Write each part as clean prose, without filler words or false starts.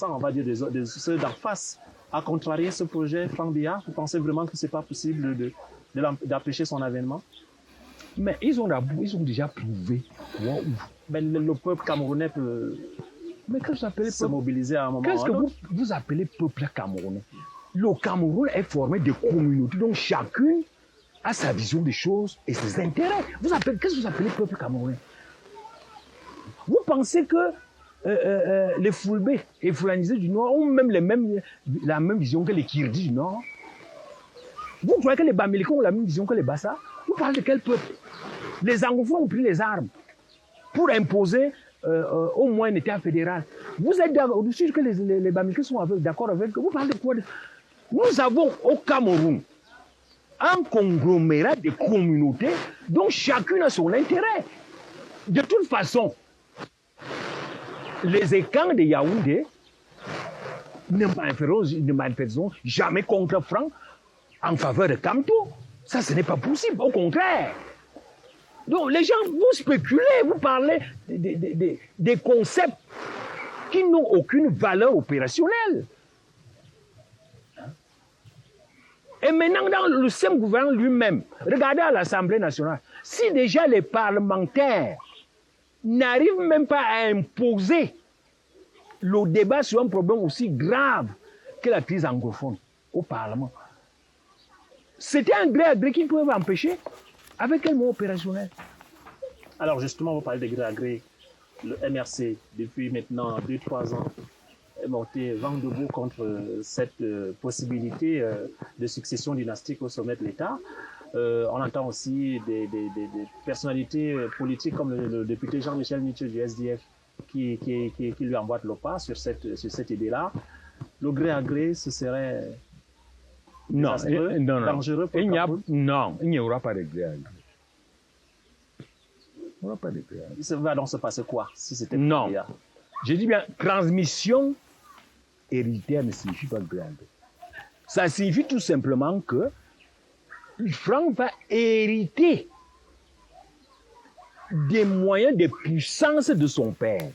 on va dire, de ceux d'en face, à contrarier ce projet Franck Biya? Vous pensez vraiment que ce n'est pas possible d'empêcher son avènement? Mais ils ont déjà prouvé. Wow. Mais le peuple camerounais peut se mobiliser à un moment. Qu'est-ce que vous appelez peuple camerounais? Le Cameroun est formé de communautés, donc chacune a sa vision des choses et ses intérêts. Qu'est-ce que vous appelez peuple camerounais? Vous pensez que les Fulbés et Fulanisés du Nord ont même la même vision que les Kirdis du Nord? Vous croyez que les Bamilekons ont la même vision que les Bassa? Vous parlez de quel peuple? Les anglophones ont pris les armes pour imposer au moins un État fédéral. Vous êtes au-dessus que les Bamilekons sont d'accord avec. Vous parlez de quoi? Nous avons au Cameroun un conglomérat de communautés dont chacune a son intérêt. De toute façon, les écans de Yaoundé ne manifesteront jamais contre Franck en faveur de Kamto. Ça, ce n'est pas possible, au contraire. Donc, les gens, vous spéculez, vous parlez des concepts qui n'ont aucune valeur opérationnelle. Et maintenant, dans le SEM gouvernement lui-même, regardez à l'Assemblée nationale, si déjà les parlementaires n'arrivent même pas à imposer le débat sur un problème aussi grave que la crise anglophone au Parlement, c'était un gré à gré qu'ils pouvaient empêcher. Avec quel mot opérationnel? Alors justement, vous parlez de gré à gré. Le MRC, depuis maintenant 2-3 ans, est monté vent debout contre cette possibilité de succession dynastique au sommet de l'État. On entend aussi des personnalités politiques comme le député Jean-Michel Mitchell du SDF qui lui emboîte le pas sur cette idée-là. Le gré à gré, ce serait... Non, dangereux pour il n'y aura pas de gré à gré. Il n'y aura pas de gré à gré. Ça va donc se passer quoi si c'était non. Je dis bien, transmission héréditaire ne signifie pas gré à gré. Ça signifie tout simplement que Franck va hériter des moyens de puissance de son père.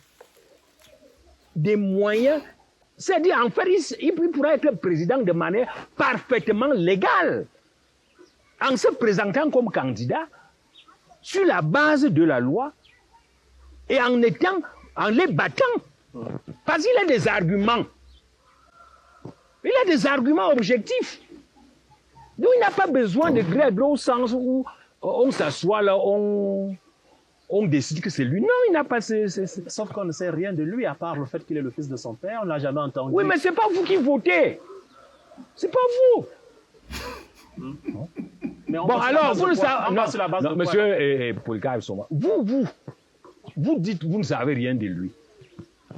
Des moyens... C'est-à-dire, en fait, il pourra être président de manière parfaitement légale, en se présentant comme candidat sur la base de la loi et en les battant. Parce qu'il a des arguments. Il a des arguments objectifs. Donc, il n'a pas besoin de gré à gré au sens où on s'assoit là, on décide que c'est lui. Non, il n'a pas... Sauf qu'on ne sait rien de lui, à part le fait qu'il est le fils de son père. On ne l'a jamais entendu. Oui, mais ce n'est pas vous qui votez. Ce n'est pas vous. Mais bon, alors, vous ne savez... Non, monsieur Polycarpe Soma, vous dites vous ne savez rien de lui.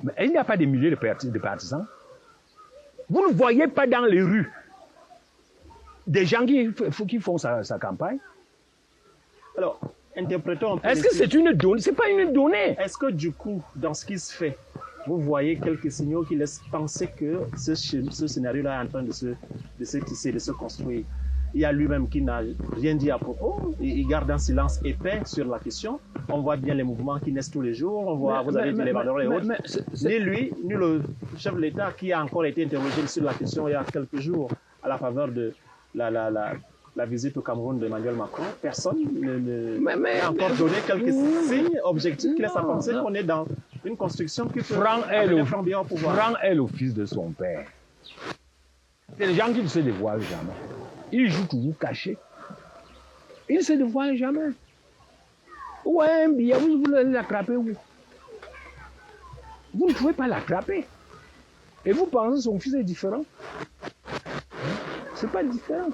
Mais il n'y a pas des milliers de partisans. Vous ne voyez pas dans les rues des gens qui font sa campagne. Alors, interprétons un peu. Est-ce que c'est une donnée? Ce n'est pas une donnée. Est-ce que du coup, dans ce qui se fait, vous voyez quelques signaux qui laissent penser que ce scénario-là est en train de se tisser, de se construire? Il y a lui-même qui n'a rien dit à propos. Il garde un silence épais sur la question. On voit bien les mouvements qui naissent tous les jours. On voit, vous avez dit les valeurs et autres. Ni lui, ni le chef de l'État qui a encore été interrogé sur la question il y a quelques jours à la faveur de la visite au Cameroun d'Emmanuel Macron, personne n'a encore donné quelques signes objectifs qui laissent à penser qu'on est dans une construction qui peut Franck au pouvoir. Franck est le fils de son père. C'est les gens qui ne se dévoilent jamais. Ils jouent toujours cachés. Ils ne se dévoilent jamais. Ouais, bien, vous voulez l'attraper où? Vous ne pouvez pas l'attraper. Et vous pensez que son fils est différent? C'est pas différent.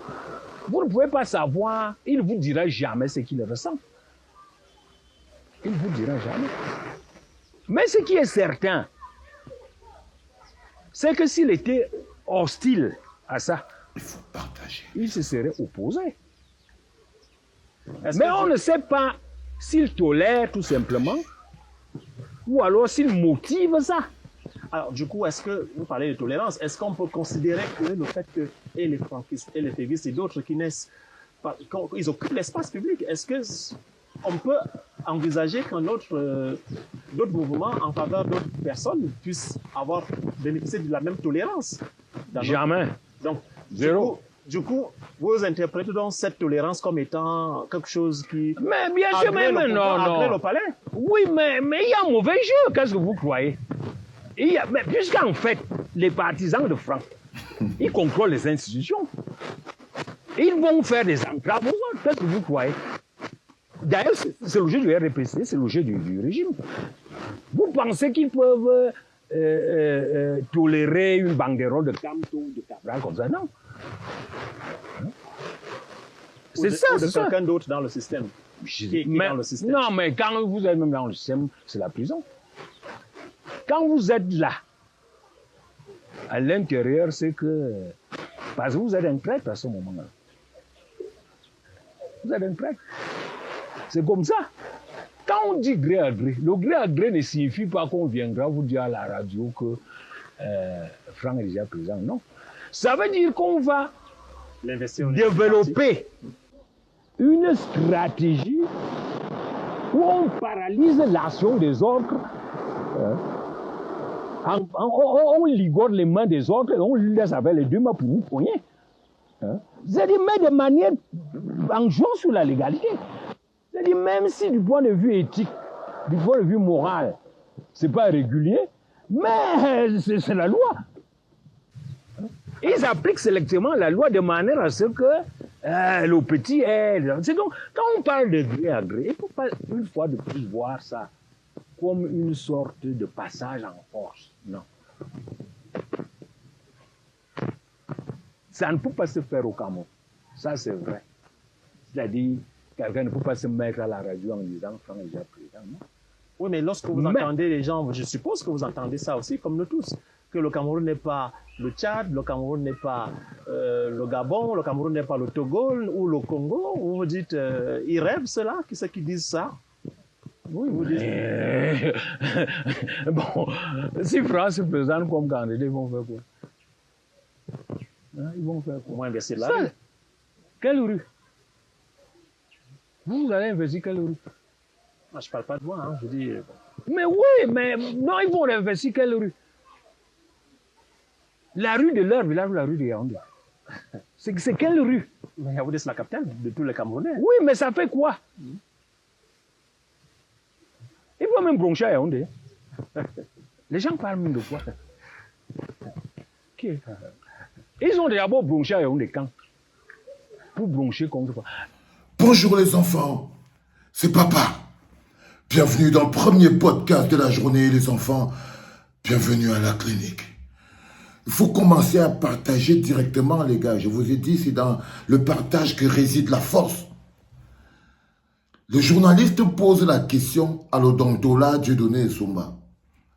Vous ne pouvez pas savoir, il ne vous dira jamais ce qu'il ressent. Il ne vous dira jamais. Mais ce qui est certain, c'est que s'il était hostile à ça, il faut partager. Il se serait opposé. Mais on ne sait pas s'il tolère tout simplement, ou alors s'il motive ça. Alors, du coup, est-ce que, vous parlez de tolérance, est-ce qu'on peut considérer que le fait que et les franquistes, et les févistes et d'autres qui naissent, ils occupent l'espace public, est-ce qu'on peut envisager qu'un d'autres mouvements en faveur d'autres personnes puissent bénéficier de la même tolérance. Jamais. Donc, zéro. Du coup, vous interprétez donc cette tolérance comme étant quelque chose qui... Mais bien sûr, mais non. le palais. Oui, mais il y a un mauvais jeu, qu'est-ce que vous croyez? Mais puisqu'en fait, les partisans de Franck, ils contrôlent les institutions. Ils vont faire des entraves aux autres, qu'est-ce que vous croyez? D'ailleurs, c'est le jeu du RPC, c'est le jeu du régime. Vous pensez qu'ils peuvent tolérer une banderole de Camto, de Cabral comme ça? Non. C'est ça, c'est quelqu'un d'autre dans le système. Dans le système. Non, mais quand vous êtes même dans le système, c'est la prison. Quand vous êtes là, à l'intérieur, c'est que... Parce que vous êtes un traître à ce moment-là. Vous êtes un traître. C'est comme ça. Quand on dit gré à gré, le gré à gré ne signifie pas qu'on viendra vous dire à la radio que Franck est déjà présent. Non. Ça veut dire qu'on va développer une stratégie où on paralyse l'action des autres. On ligote les mains des autres et on lui laisse avec les deux mains pour vous poigner. C'est-à-dire, mais de manière en jouant sur la légalité. C'est-à-dire, même si du point de vue éthique, du point de vue moral, c'est pas régulier, mais c'est la loi. Ils appliquent sélectivement la loi de manière à ce que le petit est... C'est donc, quand on parle de gré à gré, il ne faut pas une fois de plus voir ça comme une sorte de passage en force. Non. Ça ne peut pas se faire au Cameroun. Ça, c'est vrai. C'est-à-dire, quelqu'un ne peut pas se mettre à la radio en disant « Franck est déjà président ». Oui, mais lorsque vous entendez les gens, je suppose que vous entendez ça aussi, comme nous tous, que le Cameroun n'est pas le Tchad, le Cameroun n'est pas le Gabon, le Cameroun n'est pas le Togo ou le Congo. Vous vous dites, ils rêvent cela, qui c'est qui disent ça? Oui, vous dites. Bon, si France se présente comme candidat, ils vont faire quoi? Ils vont faire quoi? Ils vont investir la rue. Quelle rue? Vous allez investir quelle rue? Je ne parle pas de moi, hein, je dis... Mais oui, mais non, ils vont investir quelle rue? La rue de leur village ou la rue de Yaoundé? C'est quelle rue? Mais Yaoundé, c'est la capitale de tous les Camerounais. Oui, mais ça fait quoi? Il faut même broncher à Yaoundé. Les gens parlent même de quoi? Ils ont d'abord bronché à Yaoundé quand? Pour broncher contre quoi? Bonjour les enfants, c'est papa. Bienvenue dans le premier podcast de la journée, les enfants. Bienvenue à la clinique. Il faut commencer à partager directement, les gars. Je vous ai dit, c'est dans le partage que réside la force. Le journaliste pose la question à l'Odontola Dieudonné Somba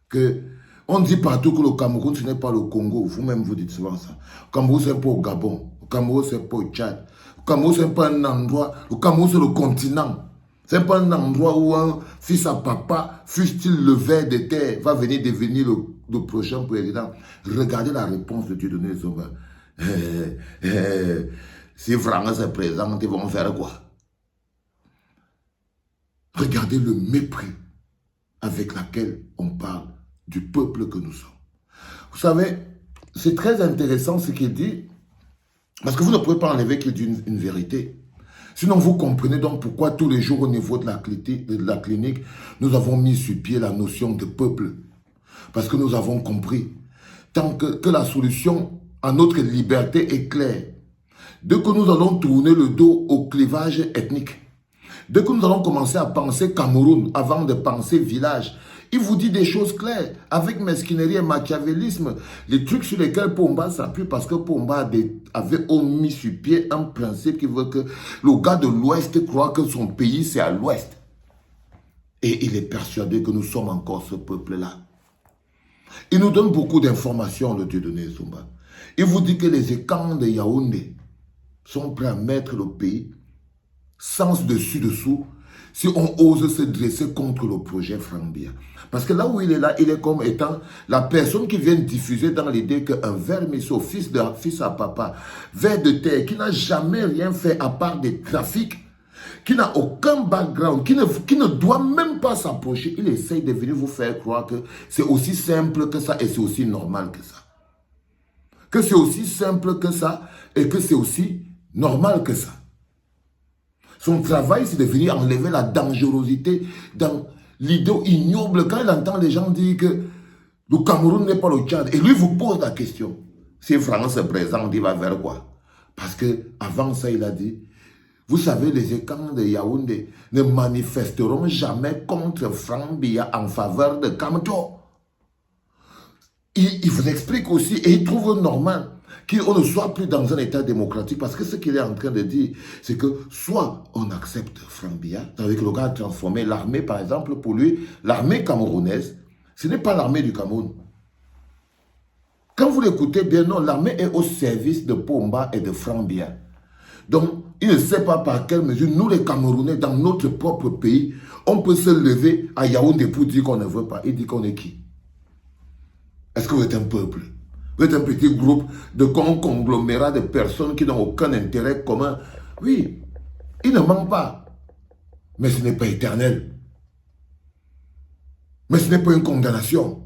que on dit partout que le Cameroun, ce n'est pas le Congo. Vous-même, vous dites souvent ça. Le Cameroun, c'est pas au Gabon. Le Cameroun, c'est pas au Tchad. Le Cameroun, c'est pas un endroit. Le Cameroun, c'est le continent. C'est pas un endroit où un fils à papa, fût-il le ver de terre, va venir devenir le prochain président. Regardez la réponse de Dieudonné Somba. Si Franck se présente, ils vont faire quoi? Regardez le mépris avec lequel on parle du peuple que nous sommes. Vous savez, c'est très intéressant ce qu'il dit, parce que vous ne pouvez pas enlever qu'il dit une vérité. Sinon, vous comprenez donc pourquoi tous les jours au niveau de la clinique, nous avons mis sur pied la notion de peuple. Parce que nous avons compris, tant que la solution à notre liberté est claire, dès que nous allons tourner le dos au clivage ethnique, dès que nous allons commencer à penser Cameroun avant de penser village, il vous dit des choses claires, avec mesquinerie et machiavélisme, les trucs sur lesquels Pomba s'appuie parce que Pomba avait mis sur pied un principe qui veut que le gars de l'Ouest croit que son pays c'est à l'Ouest. Et il est persuadé que nous sommes encore ce peuple-là. Il nous donne beaucoup d'informations, le Dieudonné Somba. Il vous dit que les écans de Yaoundé sont prêts à mettre le pays sans dessus-dessous si on ose se dresser contre le projet Franck Biya. Parce que là où il est là, il est comme étant la personne qui vient diffuser dans l'idée qu'un vermisseau, fils à papa, ver de terre, qui n'a jamais rien fait à part des trafics, qui n'a aucun background, qui ne doit même pas s'approcher, il essaye de venir vous faire croire que c'est aussi simple que ça et c'est aussi normal que ça. Que c'est aussi simple que ça et que c'est aussi normal que ça. Son travail, c'est de venir enlever la dangerosité dans l'idée ignoble. Quand il entend les gens dire que le Cameroun n'est pas le Tchad, et lui vous pose la question, si France se présente, il va vers quoi? Parce qu'avant ça, il a dit, vous savez, les écans de Yaoundé ne manifesteront jamais contre Franck Biya en faveur de Kamto. Il vous explique aussi, et il trouve normal qu'on ne soit plus dans un état démocratique, parce que ce qu'il est en train de dire, c'est que soit on accepte Franck Biya, c'est-à-dire que le gars a transformé l'armée, par exemple, pour lui, l'armée camerounaise, ce n'est pas l'armée du Cameroun. Quand vous l'écoutez bien, non, l'armée est au service de Pomba et de Franck Biya. Donc, il ne sait pas par quelle mesure, nous les Camerounais, dans notre propre pays, on peut se lever à Yaoundé pour dire qu'on ne veut pas. Il dit qu'on est qui? Est-ce que vous êtes un peuple? Vous êtes un petit groupe de conglomérat de personnes qui n'ont aucun intérêt commun? Oui, il ne ment pas. Mais ce n'est pas éternel. Mais ce n'est pas une condamnation.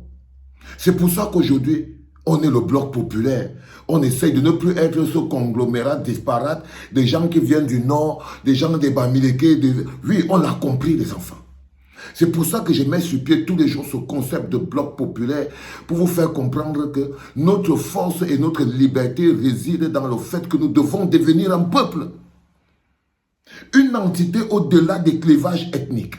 C'est pour ça qu'aujourd'hui, on est le bloc populaire. On essaye de ne plus être ce conglomérat disparate des gens qui viennent du Nord, des gens des Bamileke. Oui, on l'a compris, les enfants. C'est pour ça que je mets sur pied tous les jours ce concept de bloc populaire pour vous faire comprendre que notre force et notre liberté résident dans le fait que nous devons devenir un peuple. Une entité au-delà des clivages ethniques.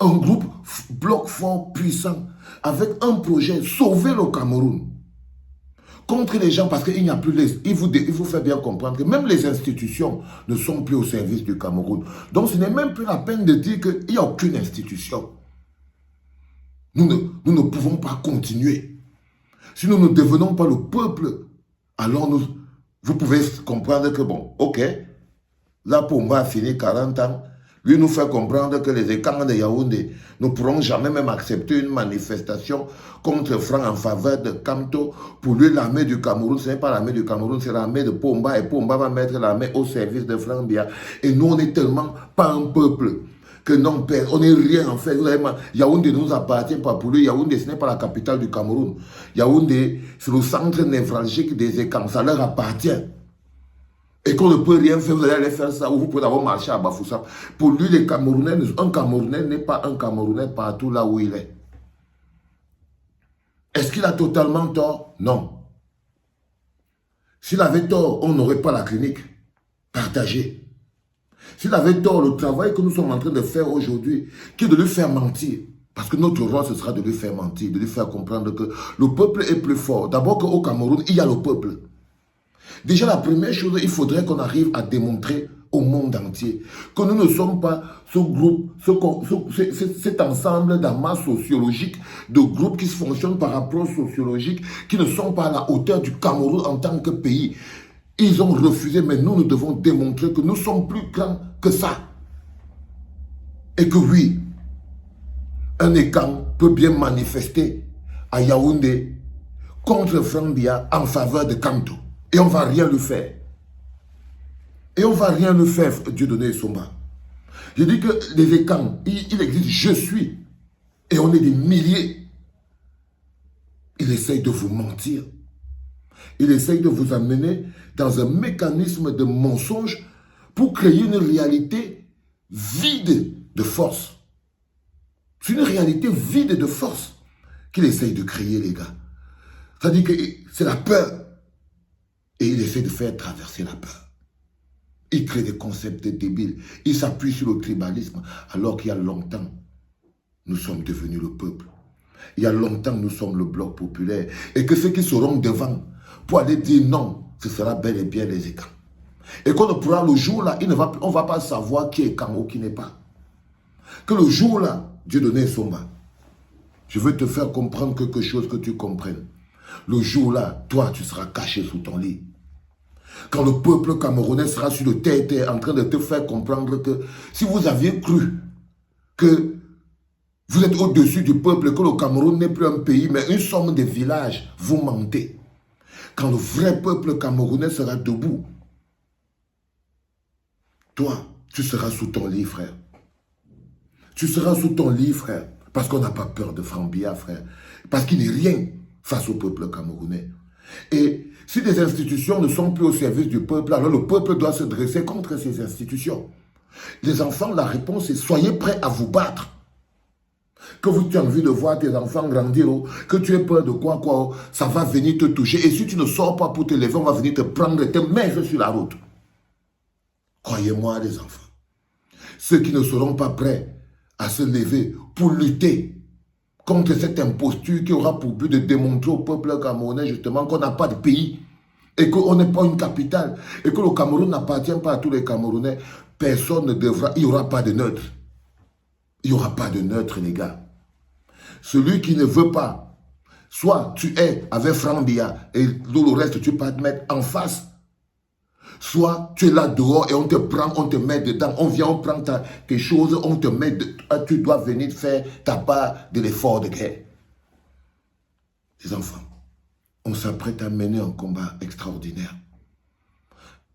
Un groupe bloc fort, puissant, avec un projet, sauver le Cameroun. Contre les gens, parce qu'il n'y a plus les... Il vous fait bien comprendre que même les institutions ne sont plus au service du Cameroun. Donc ce n'est même plus la peine de dire qu'il n'y a aucune institution. Nous ne pouvons pas continuer. Si nous ne devenons pas le peuple, alors vous pouvez comprendre que bon, ok, là pour moi a fini 40 ans, lui nous fait comprendre que les écans de Yaoundé ne pourront jamais même accepter une manifestation contre Franck en faveur de Kamto. Pour lui, l'armée du Cameroun, ce n'est pas l'armée du Cameroun, c'est l'armée de Pomba. Et Pomba va mettre l'armée au service de Franck Biya. Et nous, on n'est tellement pas un peuple que non, père, on n'est rien en fait. Yaoundé ne nous appartient pas. Pour lui, Yaoundé, ce n'est pas la capitale du Cameroun. Yaoundé, c'est le centre névralgique des écans. Ça leur appartient. Et qu'on ne peut rien faire, vous allez aller faire ça, ou vous pouvez d'abord marcher à Bafoussam. Pour lui, les Camerounais, un Camerounais n'est pas un Camerounais partout là où il est. Est-ce qu'il a totalement tort? Non. S'il avait tort, on n'aurait pas la clinique partagée. S'il avait tort, le travail que nous sommes en train de faire aujourd'hui, qui est de lui faire mentir, parce que notre rôle, ce sera de lui faire mentir, de lui faire comprendre que le peuple est plus fort. D'abord qu'au Cameroun, il y a le peuple. Déjà, la première chose, il faudrait qu'on arrive à démontrer au monde entier que nous ne sommes pas ce groupe, cet ensemble d'amas sociologiques, de groupes qui fonctionnent par approche sociologique, qui ne sont pas à la hauteur du Cameroun en tant que pays. Ils ont refusé, mais nous devons démontrer que nous sommes plus grands que ça. Et que oui, un écan peut bien manifester à Yaoundé contre Franck Biya en faveur de Kamto. Et on ne va rien lui faire. Et on ne va rien lui faire, Dieudonné Somba. Je dis que les écans, il existe je suis. Et on est des milliers. Il essaye de vous mentir. Il essaye de vous amener dans un mécanisme de mensonge pour créer une réalité vide de force. C'est une réalité vide de force qu'il essaye de créer, les gars. C'est-à-dire que c'est la peur. Et il essaie de faire traverser la peur. Il crée des concepts débiles. Il s'appuie sur le tribalisme. Alors qu'il y a longtemps, nous sommes devenus le peuple. Il y a longtemps, nous sommes le bloc populaire. Et que ceux qui seront devant pour aller dire non, ce sera bel et bien les écrans. Et qu'on ne pourra le jour-là, on ne va pas savoir qui est quand ou qui n'est pas. Que le jour-là, Dieudonné Somba, je veux te faire comprendre quelque chose que tu comprennes. Le jour-là, toi, tu seras caché sous ton lit. Quand le peuple camerounais sera sur le terre en train de te faire comprendre que si vous aviez cru que vous êtes au-dessus du peuple, que le Cameroun n'est plus un pays, mais une somme de villages, vous mentez. Quand le vrai peuple camerounais sera debout, toi, tu seras sous ton lit, frère. Tu seras sous ton lit, frère. Parce qu'on n'a pas peur de Franck Biya, frère. Parce qu'il n'est rien face au peuple camerounais. Et si les institutions ne sont plus au service du peuple, alors le peuple doit se dresser contre ces institutions. Les enfants, la réponse est soyez prêts à vous battre. Que tu as envie de voir tes enfants grandir, que tu aies peur de quoi, ça va venir te toucher. Et si tu ne sors pas pour te lever, on va venir te prendre et te mettre sur la route. Croyez-moi, les enfants. Ceux qui ne seront pas prêts à se lever pour lutter contre cette imposture qui aura pour but de démontrer au peuple camerounais justement qu'on n'a pas de pays et qu'on n'est pas une capitale et que le Cameroun n'appartient pas à tous les Camerounais, personne ne devra, il n'y aura pas de neutre. Il n'y aura pas de neutre, les gars. Celui qui ne veut pas, soit tu es avec Franck Biya et le reste tu peux te mettre en face, soit tu es là dehors et on te prend, on te met dedans, on vient, on prend tes choses, on te met, tu dois venir faire ta part de l'effort de guerre. Les enfants, on s'apprête à mener un combat extraordinaire,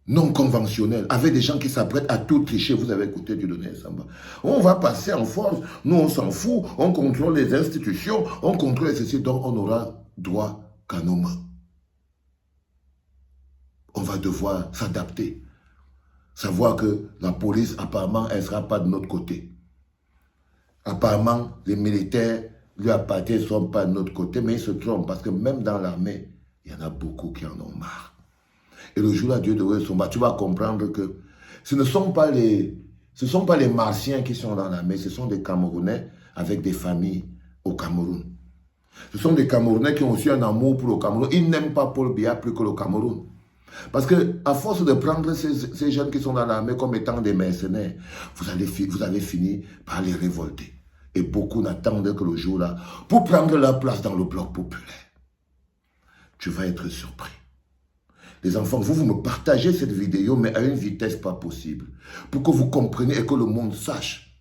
non conventionnel, avec des gens qui s'apprêtent à tout tricher. Vous avez écouté Dieudonné Samba. On va passer en force, nous on s'en fout, on contrôle les institutions, on contrôle ceci, donc on aura droit qu'à nos mains. On va devoir s'adapter. Savoir que la police, apparemment, elle ne sera pas de notre côté. Apparemment, les militaires lui appartiennent, ne sont pas de notre côté, mais ils se trompent parce que même dans l'armée, il y en a beaucoup qui en ont marre. Et le jour-là, Dieu de Somba, tu vas comprendre que ce ne sont pas les Martiens qui sont dans l'armée, ce sont des Camerounais avec des familles au Cameroun. Ce sont des Camerounais qui ont aussi un amour pour le Cameroun. Ils n'aiment pas Paul Biya plus que le Cameroun. Parce que à force de prendre ces jeunes qui sont dans l'armée comme étant des mercenaires, vous avez fini par les révolter. Et beaucoup n'attendent que le jour-là pour prendre leur place dans le bloc populaire. Tu vas être surpris. Les enfants, vous me partagez cette vidéo, mais à une vitesse pas possible. Pour que vous compreniez et que le monde sache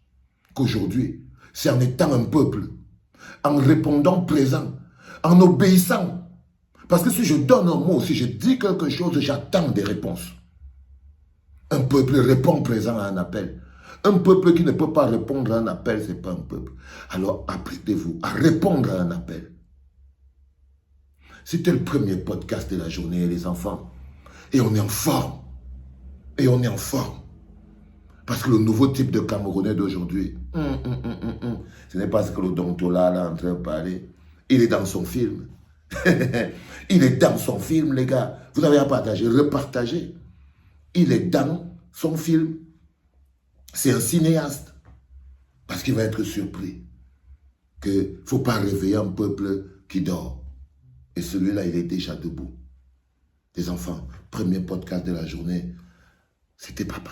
qu'aujourd'hui, c'est en étant un peuple, en répondant présent, en obéissant. Parce que si je donne un mot, si je dis quelque chose, j'attends des réponses. Un peuple répond présent à un appel. Un peuple qui ne peut pas répondre à un appel, ce n'est pas un peuple. Alors apprêtez-vous à répondre à un appel. C'était le premier podcast de la journée, les enfants. Et on est en forme. Et on est en forme. Parce que le nouveau type de Camerounais d'aujourd'hui, ce n'est pas ce que le Dontola là en train de parler. Il est dans son film. Il est dans son film, les gars. Vous n'avez à partager, repartager. Il est dans son film. C'est un cinéaste. Parce qu'il va être surpris qu'il ne faut pas réveiller un peuple qui dort. Et celui-là, il est déjà debout. Les enfants, premier podcast de la journée, c'était papa.